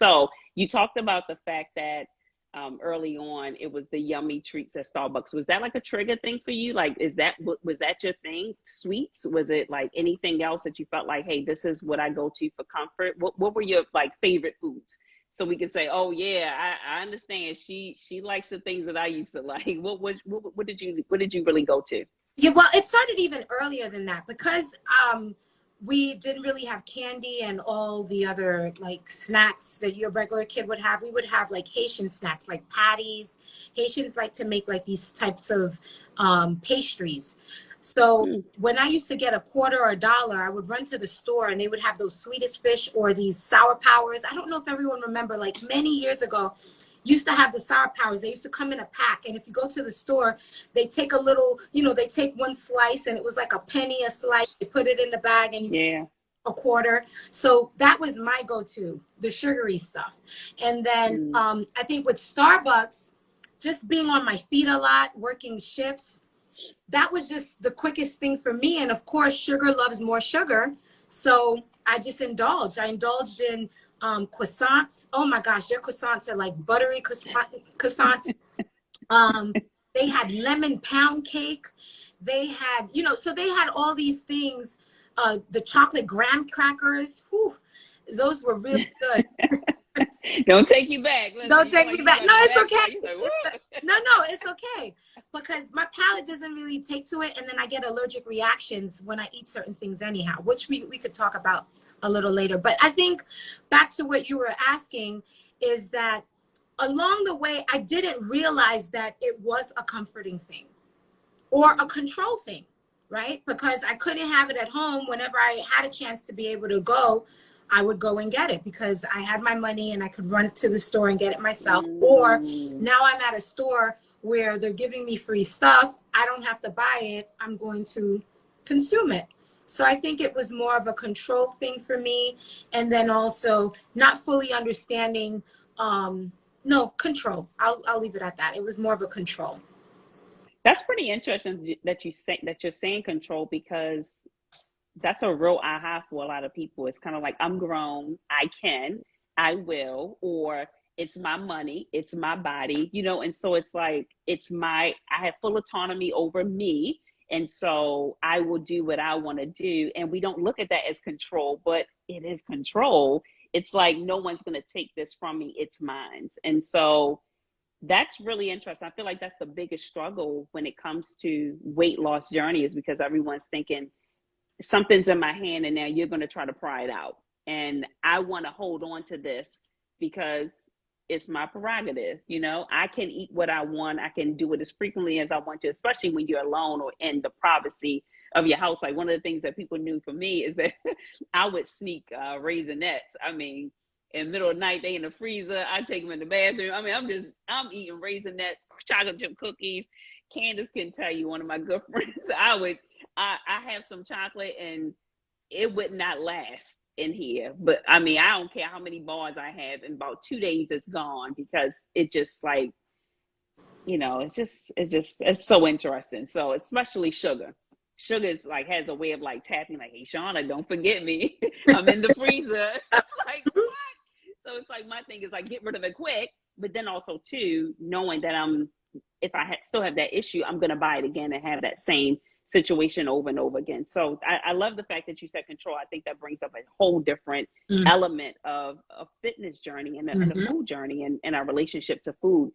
So you talked about the fact that early on it was the yummy treats at Starbucks. Was that like a trigger thing for you? Like, was that your thing? Sweets? Was it like anything else that you felt like, hey, this is what I go to for comfort? What were your like favorite foods? So we could say, oh yeah, I understand. She likes the things that I used to like. What did you really go to? Yeah, well, it started even earlier than that because we didn't really have candy and all the other like snacks that your regular kid would have. We would have like Haitian snacks like patties. Haitians like to make like these types of pastries. So Mm. when I used to get a quarter or a dollar, I would run to the store and they would have those Swedish fish or these sour powers. I don't know if everyone remember, like many years ago, used to have the sour powers. They used to come in a pack. And if you go to the store, they take a little, they take one slice and it was like a penny a slice. They put it in the bag and you Yeah. a quarter. So that was my go-to, the sugary stuff. And then Mm. I think with Starbucks, just being on my feet a lot, working shifts, that was just the quickest thing for me. And of course, sugar loves more sugar. So I just indulged. I indulged in croissants. Oh my gosh, their croissants are like buttery croissants. They had lemon pound cake. They had, so they had all these things. The chocolate graham crackers. Whew, those were really good. Don't take you back. Listen, Don't take like me back. No, it's okay. Like, No, it's okay. Because my palate doesn't really take to it. And then I get allergic reactions when I eat certain things anyhow, which we could talk about a little later. But I think back to what you were asking is that along the way, I didn't realize that it was a comforting thing or a control thing, right? Because I couldn't have it at home. Whenever I had a chance to be able to go, I would go and get it because I had my money and I could run to the store and get it myself. Or now I'm at a store where they're giving me free stuff. I don't have to buy it. I'm going to consume it. So I think it was more of a control thing for me. And then also not fully understanding, no, control. I'll leave it at that. It was more of a control. That's pretty interesting that you're saying control, because that's a real aha for a lot of people. It's kind of like, I'm grown, I will, or it's my money, it's my body, and so it's like, I have full autonomy over me. And so I will do what I want to do. And we don't look at that as control, but it is control. It's like, no one's going to take this from me. It's mine. And so that's really interesting. I feel like that's the biggest struggle when it comes to weight loss journey, is because everyone's thinking something's in my hand and now you're going to try to pry it out. And I want to hold on to this because it's my prerogative. I can eat what I want. I can do it as frequently as I want to, especially when you're alone or in the privacy of your house. Like, one of the things that people knew for me is that I would sneak Raisinets. I mean, in the middle of the night, they in the freezer. I take them in the bathroom. I mean, I'm eating Raisinets, chocolate chip cookies. Candace can tell you, one of my good friends, I have some chocolate and it would not last in here. But I mean, I don't care how many bars I have. In about 2 days, it's gone, because it just like, it's so interesting. So especially sugar. Sugar is like, has a way of like tapping, like, hey, Shauna, don't forget me. I'm in the freezer. Like, what? So it's like, my thing is like, get rid of it quick. But then also too, knowing that if I still have that issue, I'm going to buy it again and have that same situation over and over again. So I love the fact that you said control. I think that brings up a whole different element of a fitness journey and a food journey and our relationship to food.